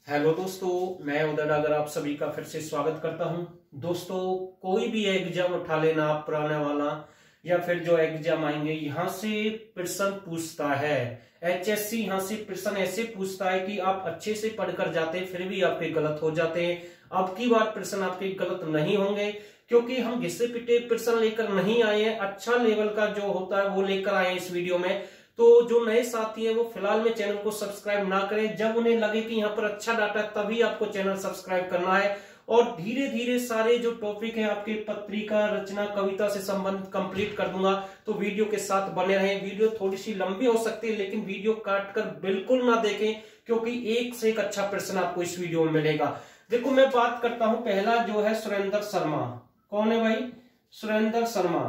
Hello दोस्तों, मैं उदय डागर आप सभी का फिर से स्वागत करता हूं। दोस्तों, कोई भी एग्जाम उठा लेना आप, पुराने वाला या फिर जो एग्जाम आएंगे, यहाँ से प्रश्न पूछता है। एचएससी यहाँ से प्रश्न ऐसे पूछता है कि आप अच्छे से पढ़कर जाते फिर भी आपके गलत हो जाते हैं। अब की बार प्रश्न आपके गलत नहीं होंगे, क्योंकि हम घिसे पिटे प्रश्न लेकर नहीं आए हैं। अच्छा लेवल का जो होता है वो लेकर आए हैं इस वीडियो में। तो जो नए साथी हैं वो फिलहाल में चैनल को सब्सक्राइब ना करें। जब उन्हें लगे कि यहाँ पर अच्छा डाटा है तभी आपको चैनल सब्सक्राइब करना है। और धीरे धीरे सारे जो टॉपिक है आपके पत्रिका, रचना, कविता से संबंध कंप्लीट कर दूंगा। तो वीडियो के साथ बने रहें। वीडियो थोड़ी सी लंबी हो सकती है, लेकिन वीडियो काट कर बिल्कुल ना देखें, क्योंकि एक से एक अच्छा प्रश्न आपको इस वीडियो में मिलेगा। देखो, मैं बात करता हूं, पहला जो है सुरेंद्र शर्मा। कौन है भाई? सुरेंद्र शर्मा।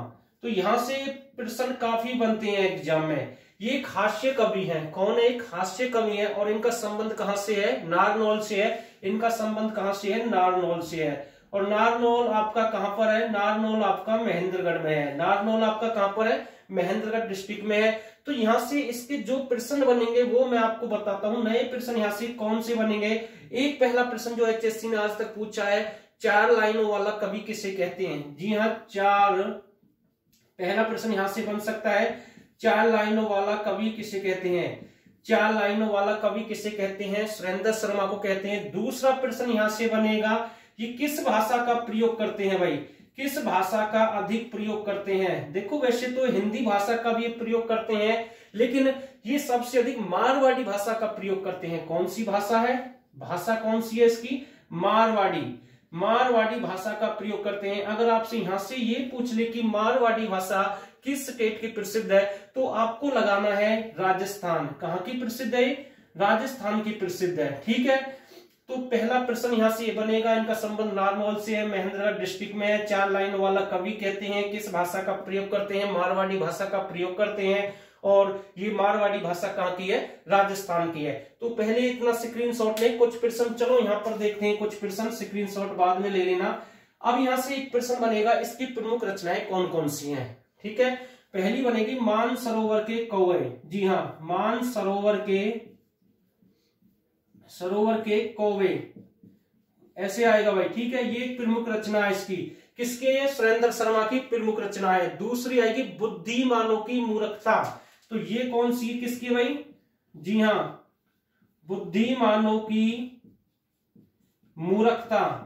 तो यहां से प्रश्न काफी बनते हैं एग्जाम में। ये एक हास्य कवि हैं। कौन है? एक हास्य कवि है। और इनका संबंध कहां से है? नारनौल से है। इनका संबंध कहां से है? नारनौल से है। और नारनौल आपका कहां पर है? नारनौल आपका महेंद्रगढ़ में है। नारनौल आपका कहां पर है? महेंद्रगढ़ डिस्ट्रिक्ट में है। तो यहां से इसके जो प्रश्न बनेंगे वो मैं आपको बताता हूं। नए प्रश्न यहां से कौन से बनेंगे? एक पहला प्रश्न जो एचएससी ने आज तक पूछा है, 4 लाइनों वाला कवि किसे कहते हैं? जी हाँ, पहला प्रश्न यहां से बन सकता है, 4 लाइनों वाला कवि किसे कहते हैं? 4 लाइनों वाला कवि किसे कहते हैं? सुरेंद्र शर्मा को कहते हैं। दूसरा प्रश्न यहां से बनेगा, ये किस भाषा का प्रयोग करते हैं भाई? किस भाषा का अधिक प्रयोग करते हैं? देखो, वैसे तो हिंदी भाषा का भी प्रयोग करते हैं, लेकिन ये सबसे अधिक मारवाड़ी भाषा का प्रयोग करते हैं। कौन सी भाषा है? भाषा कौन सी है इसकी? मारवाड़ी। मारवाड़ी भाषा का प्रयोग करते हैं। अगर आपसे यहां से ये पूछ ले कि मारवाड़ी भाषा किस स्टेट की प्रसिद्ध है, तो आपको लगाना है राजस्थान। कहां की प्रसिद्ध है? राजस्थान की प्रसिद्ध है। ठीक है, तो पहला प्रश्न यहां से बनेगा, इनका संबंध नारनौल से है, महेंद्रगढ़ डिस्ट्रिक्ट में है, 4 लाइन वाला कवि कहते हैं, किस भाषा का प्रयोग करते हैं? मारवाड़ी भाषा का प्रयोग करते हैं। और ये मारवाड़ी भाषा कहां की है? राजस्थान की है। तो पहले इतना स्क्रीनशॉट ले। कुछ प्रश्न चलो यहां पर देखते हैं, कुछ प्रश्न स्क्रीनशॉट बाद में ले लेना। अब यहां से एक प्रश्न बनेगा, इसकी प्रमुख रचनाएं कौन कौन सी हैं? ठीक है, पहली बनेगी मान सरोवर के कौवे। जी हाँ, मान सरोवर के कौवे, ऐसे आएगा भाई। ठीक है, ये प्रमुख रचना है इसकी। किसके? सुरेंद्र शर्मा की प्रमुख रचना है। दूसरी आएगी बुद्धिमानों की मूर्खता। तो ये कौन सी किसकी भाई? जी हाँ, बुद्धिमानों की मूर्खता।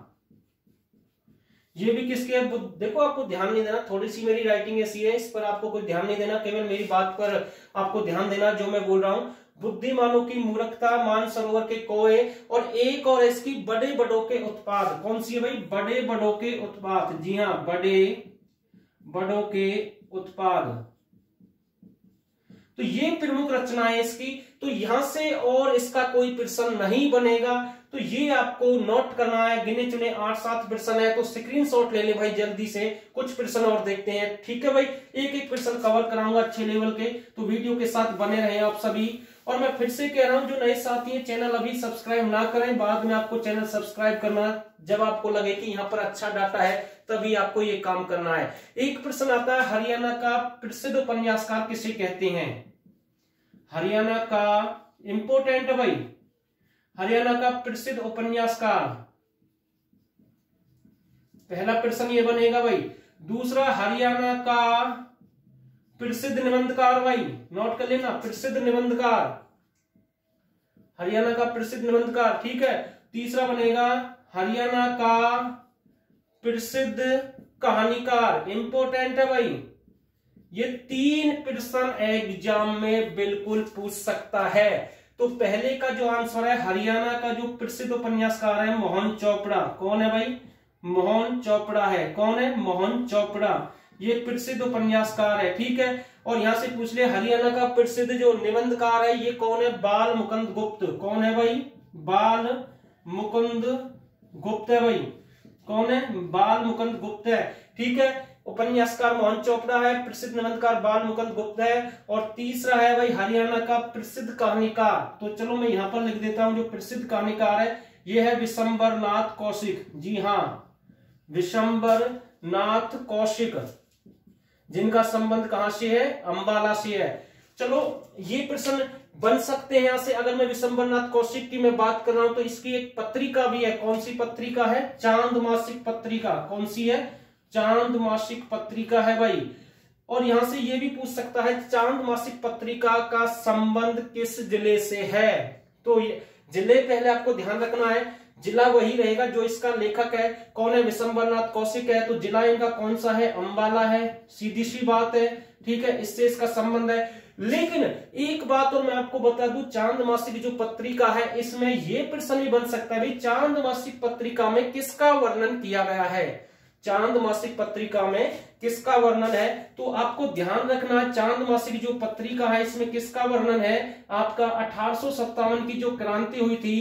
ये भी किसके है? देखो, आपको ध्यान नहीं देना, थोड़ी सी मेरी राइटिंग ऐसी है, इस पर आपको कोई ध्यान नहीं देना, केवल मेरी बात पर आपको ध्यान देना जो मैं बोल रहा हूं। बुद्धिमानों की मूर्खता, मान सरोवर के कौवे, और एक और इसकी बड़े बड़ों के उत्पाद। कौन सी है भाई? बड़े बड़ों के उत्पाद। जी हाँ, बड़े बड़ों के उत्पाद। तो ये प्रमुख रचना है इसकी। तो यहां से और इसका कोई प्रश्न नहीं बनेगा। तो ये आपको नोट करना है। गिने चुने 8-7 प्रश्न है, तो स्क्रीनशॉट ले ले भाई जल्दी से। कुछ प्रश्न और देखते हैं। ठीक है भाई, एक एक प्रश्न कवर कराऊंगा अच्छे लेवल के, तो वीडियो के साथ बने रहे आप सभी। और मैं फिर से कह रहा हूं, जो नए साथी हैं चैनल अभी सब्सक्राइब ना करें, बाद में आपको चैनल सब्सक्राइब करना जब आपको लगे कि यहाँ पर अच्छा डाटा है, तभी आपको ये काम करना है। एक प्रश्न आता है, हरियाणा का प्रसिद्ध उपन्यासकार किसे कहते हैं? हरियाणा का इंपोर्टेंट भाई, हरियाणा का प्रसिद्ध उपन्यासकार। पहला प्रश्न ये बनेगा भाई। दूसरा, हरियाणा का प्रसिद्ध निबंधकार भाई, नोट कर लेना, प्रसिद्ध निबंधकार, हरियाणा का प्रसिद्ध निबंधकार। ठीक है, तीसरा बनेगा हरियाणा का प्रसिद्ध कहानीकार। इंपोर्टेंट है भाई, ये 3 प्रश्न एग्जाम में बिल्कुल पूछ सकता है। तो पहले का जो आंसर है, हरियाणा का जो प्रसिद्ध उपन्यासकार है मोहन चोपड़ा। कौन है भाई? मोहन चोपड़ा है। कौन है? मोहन चोपड़ा। ये प्रसिद्ध उपन्यासकार है। ठीक है, और यहां से पूछ ले, हरियाणा का प्रसिद्ध जो निबंधकार है ये कौन है? बाल मुकुंद गुप्त। कौन है भाई? बाल मुकुंद गुप्त है भाई। कौन है? बाल मुकुंद गुप्त है। ठीक है, उपन्यासकार मोहन चोपड़ा है, प्रसिद्ध निबंधकार बाल मुकुंद गुप्त है। और तीसरा है भाई हरियाणा का प्रसिद्ध कहानीकार। तो चलो मैं यहां पर लिख देता हूं, जो प्रसिद्ध कहानीकार है ये है विशंबर नाथ कौशिक। जी हाँ, विशंबर नाथ कौशिक, जिनका संबंध कहां से है? अंबाला से है। चलो, ये प्रश्न बन सकते हैं यहाँ से। अगर मैं विशंबरनाथ कौशिक की मैं बात कर रहा हूं तो इसकी एक पत्रिका भी है। कौन सी पत्रिका है? चांद मासिक पत्रिका। कौन सी है? चांद मासिक पत्रिका है भाई। और यहां से ये भी पूछ सकता है चांद मासिक पत्रिका का संबंध किस जिले से है। तो जिले पहले आपको ध्यान रखना है, जिला वही रहेगा जो इसका लेखक है। कौन है? विशंबरनाथ कौशिक है। तो जिला इनका कौन सा है? अंबाला है। सीधी सी बात है, ठीक है, इससे इसका संबंध है। लेकिन एक बात और मैं आपको बता दूं, चांद मासिक जो पत्रिका है इसमें यह प्रश्न भी बन सकता है भाई, चांद मासिक पत्रिका में किसका वर्णन किया गया है? चांद मासिक पत्रिका में किसका वर्णन है? तो आपको ध्यान रखना है चांद मासिक जो पत्रिका है इसमें किसका वर्णन है? आपका 1857 की जो क्रांति हुई थी,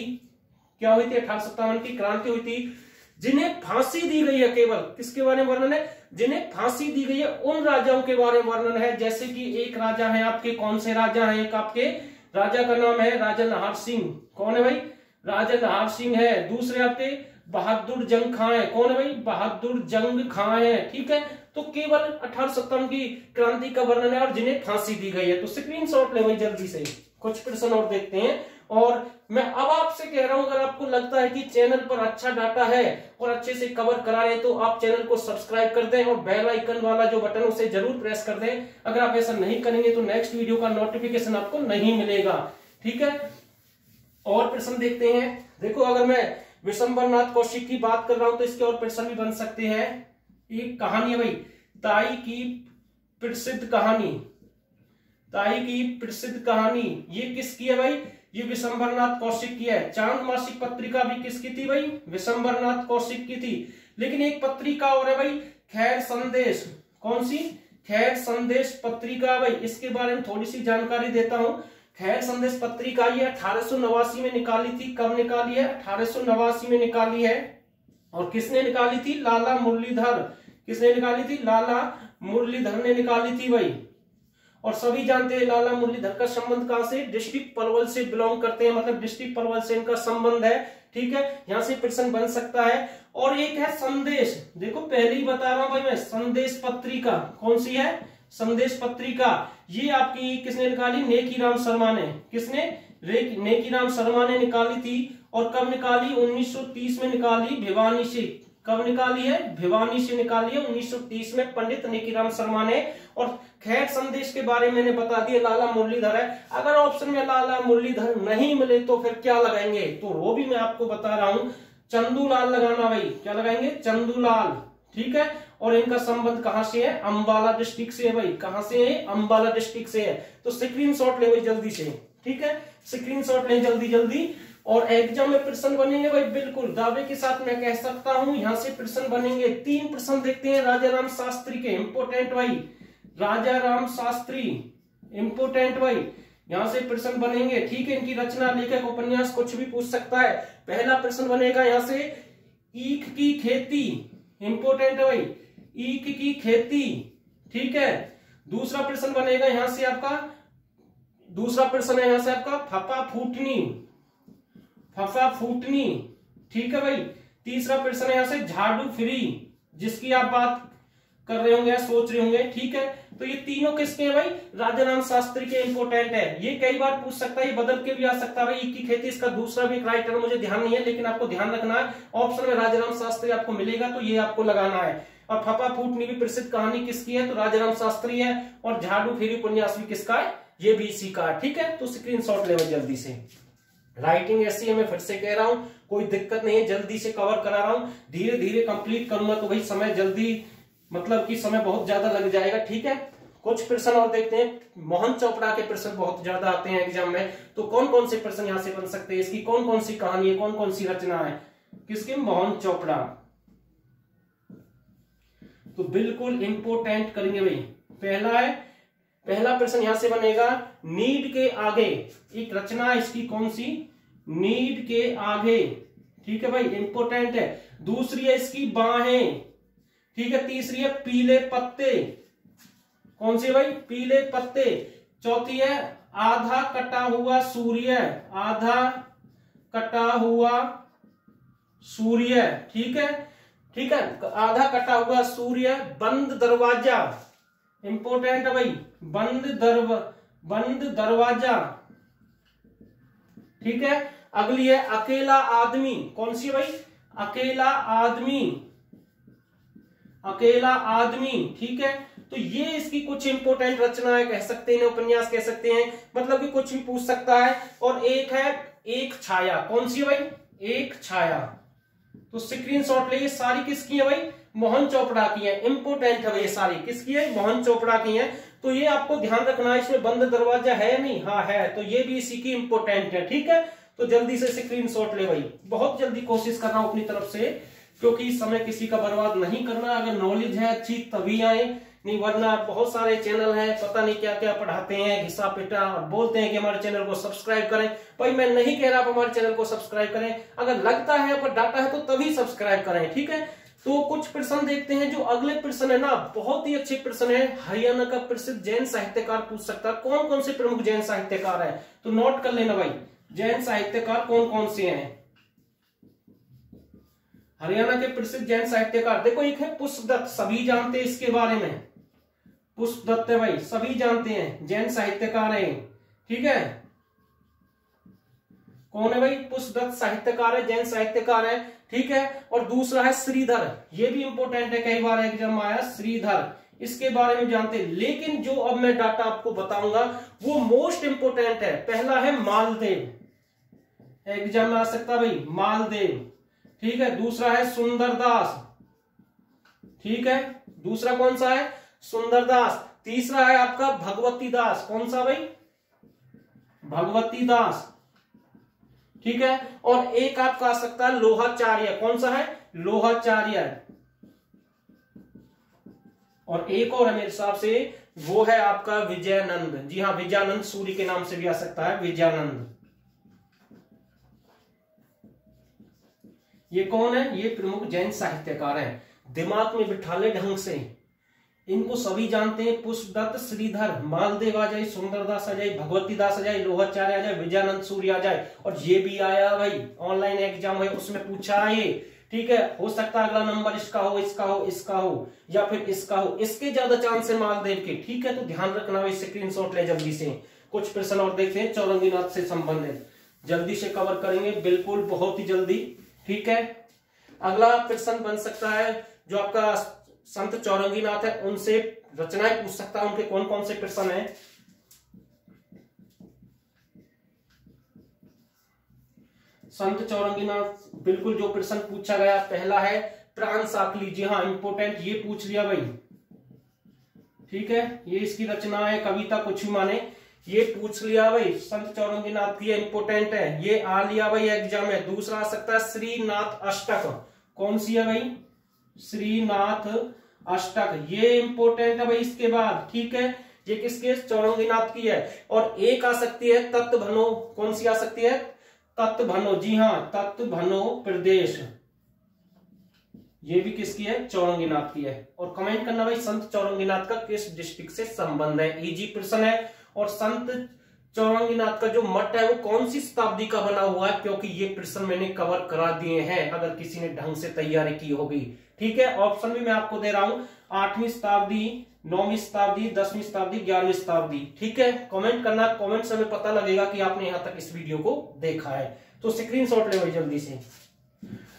क्या हुई थी? 1857 की क्रांति हुई थी, जिन्हें फांसी दी गई है। केवल किसके बारे में वर्णन है? जिन्हें फांसी दी गई है उन राजाओं के बारे में वर्णन है। जैसे कि एक राजा है आपके, कौन से राजा है? एक आपके राजा का नाम है राजा नाहर सिंह। कौन है भाई? राजा नाहर सिंह है। दूसरे आपके बहादुर जंग खां है। कौन है भाई? बहादुर जंग खां है, ठीक है। तो केवल 1857 की क्रांति का वर्णन है और जिन्हें फांसी दी गई है। तो स्क्रीनशॉट ले भाई जल्दी से। कुछ प्रश्न और देखते हैं। और मैं अब आपसे कह रहा हूं, अगर आपको लगता है कि चैनल पर अच्छा डाटा है और अच्छे से कवर करा रहे हैं तो आप चैनल को सब्सक्राइब कर दें और बेल आइकन वाला जो बटन उसे जरूर प्रेस कर दें। अगर आप ऐसा नहीं करेंगे तो नेक्स्ट वीडियो का नोटिफिकेशन आपको नहीं मिलेगा, ठीक है। और प्रश्न देखते हैं। देखो, अगर मैं विशंबरनाथ कौशिक की बात कर रहा हूं तो इसके और प्रश्न भी बन सकते हैं। एक कहानी है भाई, ताई की प्रसिद्ध कहानी। ताई की प्रसिद्ध कहानी ये किसकी है भाई? ये विशंबरनाथ कौशिक की है। चांद मासिक पत्रिका भी किसकी थी भाई? विशंबरनाथ कौशिक की थी। लेकिन एक पत्रिका और है भाई, खैर संदेश। कौन सी? खैर संदेश पत्रिका भाई। इसके बारे में थोड़ी सी जानकारी देता हूं। खैर संदेश पत्रिका ये 1889 में निकाली थी। कब निकाली है? 1889 में निकाली है। और किसने निकाली थी? लाला मुरलीधर। किसने निकाली थी? लाला मुरलीधर ने निकाली थी भाई। और सभी जानते हैं लाला मुरलीधर का संबंध कहां से? डिस्ट्रिक्ट पलवल से बिलोंग करते हैं, मतलब डिस्ट्रिक्ट पलवल से इनका संबंध है, ठीक है। यहां से प्रश्न बन सकता है। और एक है संदेश। देखो पहले ही बता रहा हूं भाई मैं, संदेश पत्रिका। कौन सी है? संदेश पत्रिका। ये आपकी किसने निकाली? नेकीराम शर्मा ने। किसने? नेकीराम शर्मा ने निकाली थी। और कब निकाली? 1930 में निकाली, भिवानी से। कब निकाली है? भिवानी से निकाली है 1930 में, पंडित नेकीराम शर्मा ने। और खैर संदेश के बारे में मैंने बता दिया, लाला मुरलीधर है। अगर ऑप्शन में लाला मुरलीधर नहीं मिले तो फिर क्या लगाएंगे? तो वो भी मैं आपको बता रहा हूं, चंदूलाल लगाना भाई। क्या लगाएंगे? चंदूलाल, ठीक है। और इनका संबंध कहां से है? अंबाला डिस्ट्रिक्ट से है भाई। कहां से है? अंबाला डिस्ट्रिक्ट से है। तो स्क्रीनशॉट ले भाई जल्दी से, ठीक है। स्क्रीनशॉट ले जल्दी जल्दी। और एग्जाम में प्रश्न बनेंगे भाई, बिल्कुल दावे के साथ मैं कह सकता हूं यहां से प्रश्न बनेंगे। 3 प्रश्न देखते हैं राजाराम शास्त्री के, इंपोर्टेंट भाई। राजाराम शास्त्री इंपोर्टेंट भाई, यहां से प्रश्न बनेंगे, ठीक है। इनकी रचना, लेखक, उपन्यास कुछ भी पूछ सकता है। पहला प्रश्न बनेगा यहां से, ईख की खेती। इंपोर्टेंट है भाई, ईख की खेती, ठीक है। दूसरा प्रश्न बनेगा यहां से आपका, दूसरा प्रश्न है यहां से आपका फफा फूटनी। फफा फूटनी, ठीक है भाई। तीसरा प्रश्न है यहां से झाड़ू फ्री, जिसकी आप बात कर रहे होंगे, सोच रहे होंगे, ठीक है। तो ये तीनों किसके हैं भाई? राजाराम शास्त्री के इंपोर्टेंट है। ये कई बार पूछ सकता है, ये बदल के भी आ सकता है भाई। ईख की खेती इसका दूसरा भी एक राइटर, मुझे ध्यान नहीं है, लेकिन आपको ध्यान रखना है ऑप्शन में राजाराम शास्त्री आपको मिलेगा तो ये आपको लगाना है। और फफा फूटनी भी प्रसिद्ध कहानी किसकी है? तो राजाराम शास्त्री है। और झाड़ू फेरी उपन्यास भी किसका है? ये भी इसी का है, ठीक है। तो स्क्रीनशॉट ले जल्दी से। राइटिंग ऐसी है, मैं फिर से कह रहा हूं, कोई दिक्कत नहीं है, जल्दी से कवर करा रहा हूं। धीरे धीरे कंप्लीट करूंगा तो भाई समय जल्दी, मतलब कि समय बहुत ज्यादा लग जाएगा, ठीक है। कुछ प्रश्न और देखते हैं। मोहन चोपड़ा के प्रश्न बहुत ज्यादा आते हैं एग्जाम में, तो कौन कौन से प्रश्न यहां से बन सकते हैं? इसकी कौन कौन सी कहानी है, कौन कौन सी रचना है? किसकी? मोहन चोपड़ा। तो बिल्कुल इंपोर्टेंट करेंगे भाई। पहला है, पहला प्रश्न यहां से बनेगा, नीड के आगे। एक रचना है इसकी, कौन सी? नीड के आगे, ठीक है भाई, इंपोर्टेंट है। दूसरी है इसकी बाहें, ठीक है। तीसरी है पीले पत्ते, कौन सी भाई? पीले पत्ते। चौथी है आधा कटा हुआ सूर्य, आधा कटा हुआ सूर्य, ठीक है, ठीक है। आधा कटा हुआ सूर्य। बंद दरवाजा, इंपोर्टेंट है भाई, बंद दरवाजा, ठीक है। अगली है अकेला आदमी, कौन सी है भाई? अकेला आदमी, अकेला आदमी, ठीक है। तो ये इसकी कुछ इंपोर्टेंट रचनाएं कह सकते हैं, उपन्यास कह सकते हैं, मतलब कि कुछ भी पूछ सकता है। और एक है एक छाया, कौन सी है भाई? एक छाया। तो स्क्रीनशॉट ले, ये सारी किसकी है भाई? मोहन चोपड़ा की है। इंपोर्टेंट है भाई, ये सारी किसकी है? मोहन चोपड़ा की है। तो ये आपको ध्यान रखना है, इसमें बंद दरवाजा है नहीं? हाँ है, तो ये भी इसी की इंपोर्टेंट है, ठीक है। तो जल्दी से स्क्रीनशॉट ले भाई, बहुत जल्दी कोशिश कर रहा हूं अपनी तरफ से, क्योंकि समय किसी का बर्बाद नहीं करना। अगर नॉलेज है अच्छी तभी आए, नहीं वरना बहुत सारे चैनल हैं, पता नहीं क्या क्या पढ़ाते हैं, घिसा पिटा, और बोलते हैं कि हमारे चैनल को सब्सक्राइब करें। भाई मैं नहीं कह रहा आप हमारे चैनल को सब्सक्राइब करें, अगर लगता है पर डाटा है तो तभी सब्सक्राइब करें, ठीक है। तो कुछ प्रश्न देखते हैं। जो अगले प्रश्न है ना, बहुत ही अच्छे प्रश्न है। हरियाणा का प्रसिद्ध जैन साहित्यकार पूछ सकता है, कौन कौन से प्रमुख जैन साहित्यकार है? तो नोट कर लेना भाई, जैन साहित्यकार कौन कौन से हैं। हरियाणा के प्रसिद्ध जैन साहित्यकार, देखो एक है पुष्पदत्त, सभी जानते हैं इसके बारे में, पुष्पदत्त है भाई, सभी जानते हैं, जैन साहित्यकार है, ठीक है। कौन है भाई? पुष्पदत्त साहित्यकार है, जैन साहित्यकार है, ठीक है। और दूसरा है श्रीधर, ये भी इंपोर्टेंट है, कई बार एग्जाम आया, श्रीधर, इसके बारे में जानते हैं। लेकिन जो अब मैं डाटा आपको बताऊंगा वो मोस्ट इंपोर्टेंट है। पहला है मालदेव, एग्जाम में आ सकता भाई, मालदेव, ठीक है। दूसरा है सुंदरदास, ठीक है, दूसरा कौन सा है? सुंदरदास। तीसरा है आपका भगवती दास, कौन सा भाई? भगवती दास, ठीक है। और एक आपका आ सकता है लोहाचार्य, कौन सा है? लोहाचार्य। और एक और है मेरे हिसाब से, वो है आपका विजयानंद, जी हाँ, विजयानंद सूर्य के नाम से भी आ सकता है, विजयानंद। ये कौन है? ये प्रमुख जैन साहित्यकार हैं। दिमाग में बिठा ले ढंग से, इनको सभी जानते हैं। पुष्पदत्त, श्रीधर, मालदेव आ जाए, सुंदरदास आ जाए, भगवती दास आ जाए, लोहाचार्य आ जाए, विजयानंद सूर्य आ जाए। और ये भी आया भाई, ऑनलाइन एग्जाम है उसमें पूछा है ये, ठीक है। हो सकता है अगला नंबर इसका हो, इसका हो, इसका हो, या फिर इसका हो, इसके ज्यादा चांस है मालदेव के, ठीक है। तो ध्यान रखना भाई, स्क्रीनशॉट ले जल्दी से। कुछ प्रश्न और देखते हैं चौरंगीनाथ से संबंधित, जल्दी से कवर करेंगे, बिल्कुल बहुत ही जल्दी, ठीक है। अगला प्रश्न बन सकता है जो आपका संत चौरंगीनाथ है, उनसे रचनाएं पूछ सकता है, उनके कौन कौन से प्रश्न हैं। संत चौरंगीनाथ, बिल्कुल जो प्रश्न पूछा गया, पहला है प्राण साकली, जी हाँ इंपोर्टेंट, ये पूछ लिया भाई, ठीक है। ये इसकी रचना है, कविता कुछ भी माने, ये पूछ लिया भाई, संत चौरंगीनाथ की, इंपोर्टेंट है, ये आ लिया भाई एग्जाम में। दूसरा आ सकता है श्रीनाथ अष्टक, कौन सी है भाई? श्रीनाथ अष्टक, ये इंपोर्टेंट है भाई इसके बाद, ठीक है। ये किसके? चौरंगीनाथ की है। और एक आ सकती है तत्भनो, कौन सी आ सकती है? तत्भनो, जी हाँ, तत्भनो प्रदेश, ये भी किसकी है? चौरंगीनाथ की है। और कमेंट करना भाई संत चौरंगीनाथ का किस डिस्ट्रिक्ट से संबंध है, इजी प्रश्न है। और संत चौरंगीनाथ का जो मठ है वो कौन सी शताब्दी का बना हुआ है, क्योंकि ये प्रश्न मैंने कवर करा दिए हैं अगर किसी ने ढंग से तैयारी की होगी, ठीक है। ऑप्शन भी मैं आपको दे रहा हूं, 8वीं शताब्दी, 9वीं शताब्दी, 10वीं शताब्दी, 11वीं शताब्दी, ठीक है। कमेंट करना, कमेंट से हमें पता लगेगा कि आपने यहां तक इस वीडियो को देखा है। तो स्क्रीनशॉट ले भाई जल्दी से।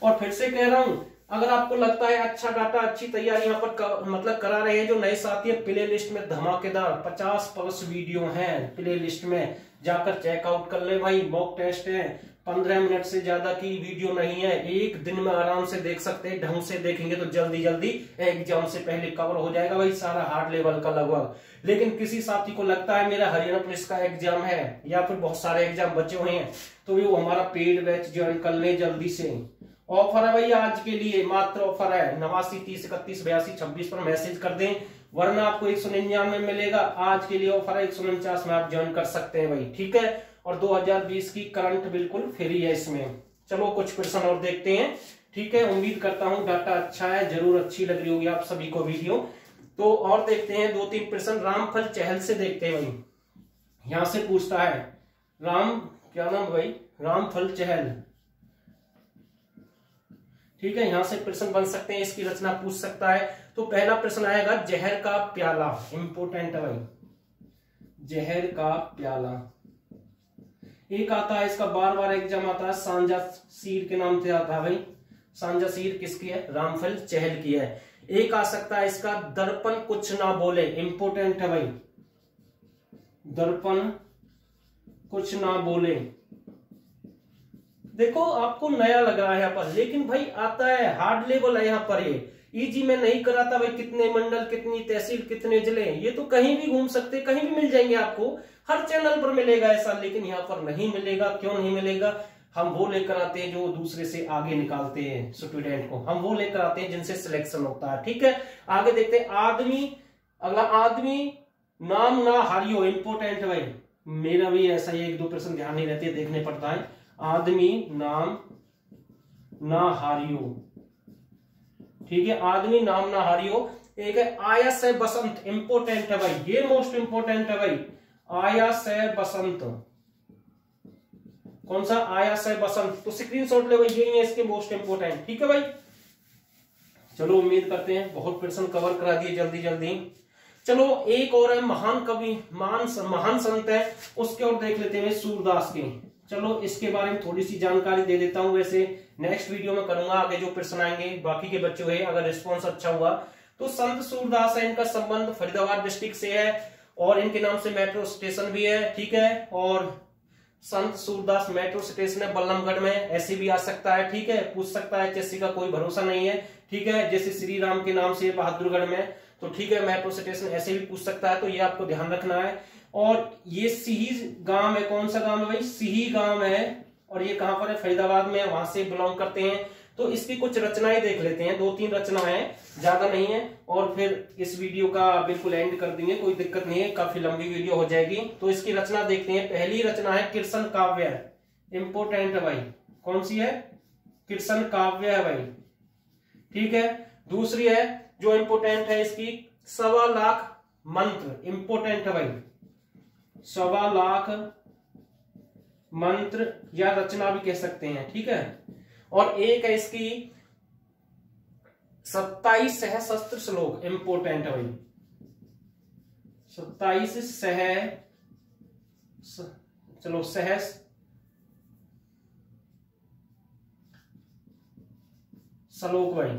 और फिर से कह रहा हूं, अगर आपको लगता है अच्छा डाटा, अच्छी तैयारी यहाँ पर मतलब करा रहे हैं जो नए साथी है, प्ले लिस्ट में धमाकेदार 50+ वीडियो हैं, प्ले लिस्ट में जाकर चेकआउट कर ले भाई। मॉक टेस्ट है, 15 मिनट से ज्यादा की वीडियो नहीं है, एक दिन में आराम से देख सकते हैं। ढंग से देखेंगे तो जल्दी जल्दी एग्जाम से पहले कवर हो जाएगा भाई सारा हार्ड लेवल का लगभग। लेकिन किसी साथी को लगता है मेरा हरियाणा पुलिस का एग्जाम है या फिर बहुत सारे एग्जाम बचे हुए हैं, तो वो हमारा पेड बैच ज्वाइन कर ले जल्दी से। ऑफर है भाई आज के लिए, मात्र ऑफर है, 89 30 31 82 26 पर मैसेज कर दें, वरना आपको 199 में मिलेगा। आज के लिए ऑफर है 149 में आप ज्वाइन कर सकते हैं भाई, ठीक है। और 2020 की करंट बिल्कुल फ्री है इसमें। चलो कुछ प्रश्न और देखते हैं, ठीक है। उम्मीद करता हूं डाटा अच्छा है, जरूर अच्छी लग रही होगी आप सभी को वीडियो। तो और देखते हैं 2-3 प्रश्न रामफल चहल से देखते हैं भाई। यहां से पूछता है राम, क्या नाम भाई? रामफल चहल, ठीक है। यहां से प्रश्न बन सकते हैं, इसकी रचना पूछ सकता है। तो पहला प्रश्न आएगा जहर का प्याला, इंपोर्टेंट है भाई, जहर का प्याला। एक आता है इसका बार बार एग्जाम आता है, सांझा सीर के नाम से आता है भाई। सांझा सीर किसकी है? रामफल चहल की है। एक आ सकता है इसका दर्पण कुछ ना बोले, इंपोर्टेंट है भाई, दर्पण कुछ ना बोले। देखो आपको नया लग रहा है यहाँ पर, लेकिन भाई आता है, हार्ड लेवल है यहाँ पर। ये इजी में नहीं कराता भाई, कितने मंडल, कितनी तहसील, कितने जिले, ये तो कहीं भी घूम सकते, कहीं भी मिल जाएंगे आपको, हर चैनल पर मिलेगा ऐसा, लेकिन यहाँ पर नहीं मिलेगा। क्यों नहीं मिलेगा? हम वो लेकर आते हैं जो दूसरे से आगे निकालते हैं स्टूडेंट को, हम वो लेकर आते हैं जिनसे सिलेक्शन होता है। ठीक है, आगे देखते हैं। आदमी, अगला आदमी नाम ना हारियो, इंपोर्टेंट है भाई। मेरा भी ऐसा ही 1-2 प्रश्न ध्यान नहीं रहते, देखने पड़ता है। आदमी नाम ना हारियो, ठीक है, आदमी नाम ना हारियो। एक है आया से बसंत, इंपोर्टेंट है भाई, ये मोस्ट इंपोर्टेंट है भाई। आया से बसंत, कौन सा? आया से बसंत, तो स्क्रीनशॉट ले भाई, ये है इसके मोस्ट इंपोर्टेंट। ठीक है भाई, चलो उम्मीद करते हैं बहुत प्रश्न कवर करा दिए जल्दी जल्दी। चलो एक और है, महान कवि, महान संत है, उसके और देख लेते हैं सूरदास के। चलो इसके बारे में थोड़ी सी जानकारी दे देता हूं, वैसे नेक्स्ट वीडियो में करूंगा, आगे जो प्रश्न आएंगे बाकी के बच्चों है, अगर रिस्पॉन्स अच्छा हुआ तो। संत सूरदास है, इनका संबंध फरीदाबाद डिस्ट्रिक्ट से है और इनके नाम से मेट्रो स्टेशन भी है। ठीक है, और संत सूरदास मेट्रो स्टेशन है बल्लभगढ़ में, ऐसे भी आ सकता है। ठीक है, पूछ सकता है, एचएससी का कोई भरोसा नहीं है। ठीक है, जैसे श्री राम के नाम से बहादुरगढ़ में, तो ठीक है मेट्रो स्टेशन ऐसे भी पूछ सकता है, तो ये आपको ध्यान रखना है। और ये सिही गांव है, कौन सा गांव है भाई? सिही गांव है, और ये कहां पर है? फरीदाबाद में, वहां से बिलोंग करते हैं। तो इसकी कुछ रचनाएं देख लेते हैं, 2-3 रचनाएं, ज्यादा नहीं है, और फिर इस वीडियो का बिल्कुल एंड कर देंगे, कोई दिक्कत नहीं है, काफी लंबी वीडियो हो जाएगी। तो इसकी रचना देखते हैं। पहली रचना है कृष्ण काव्य, इंपोर्टेंट है भाई, कौन सी है? कृष्ण काव्य है भाई। ठीक है, दूसरी है जो इंपोर्टेंट है इसकी, 1.25 लाख मंत्र, इंपोर्टेंट है भाई, 1.25 लाख मंत्र या रचना भी कह सकते हैं। ठीक है, और एक है इसकी 27 सहस्त्र श्लोक, इंपोर्टेंट है भाई, 27 सहस्त्र श्लोक भाई।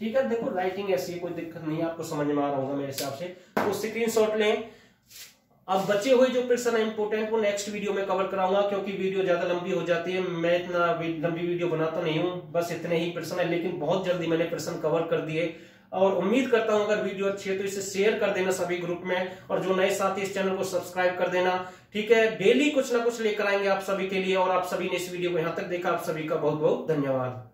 ठीक है, देखो राइटिंग ऐसी है, कोई दिक्कत नहीं है, आपको समझ में आ रहा होगा मेरे हिसाब से, तो स्क्रीनशॉट लें। अब बचे हुए जो प्रश्न है इंपोर्टेंट, वो नेक्स्ट वीडियो में कवर कराऊंगा, क्योंकि वीडियो ज्यादा लंबी हो जाती है, मैं इतना लंबी वीडियो बनाता नहीं हूं, बस इतने ही प्रश्न है, लेकिन बहुत जल्दी मैंने प्रश्न कवर कर दिए। और उम्मीद करता हूं अगर वीडियो अच्छी है तो इसे शेयर कर देना सभी ग्रुप में, और जो नए साथी इस चैनल को सब्सक्राइब कर देना। ठीक है, डेली कुछ ना कुछ लेकर आएंगे आप सभी के लिए, और आप सभी ने इस वीडियो को यहां तक देखा, आप सभी का बहुत बहुत धन्यवाद।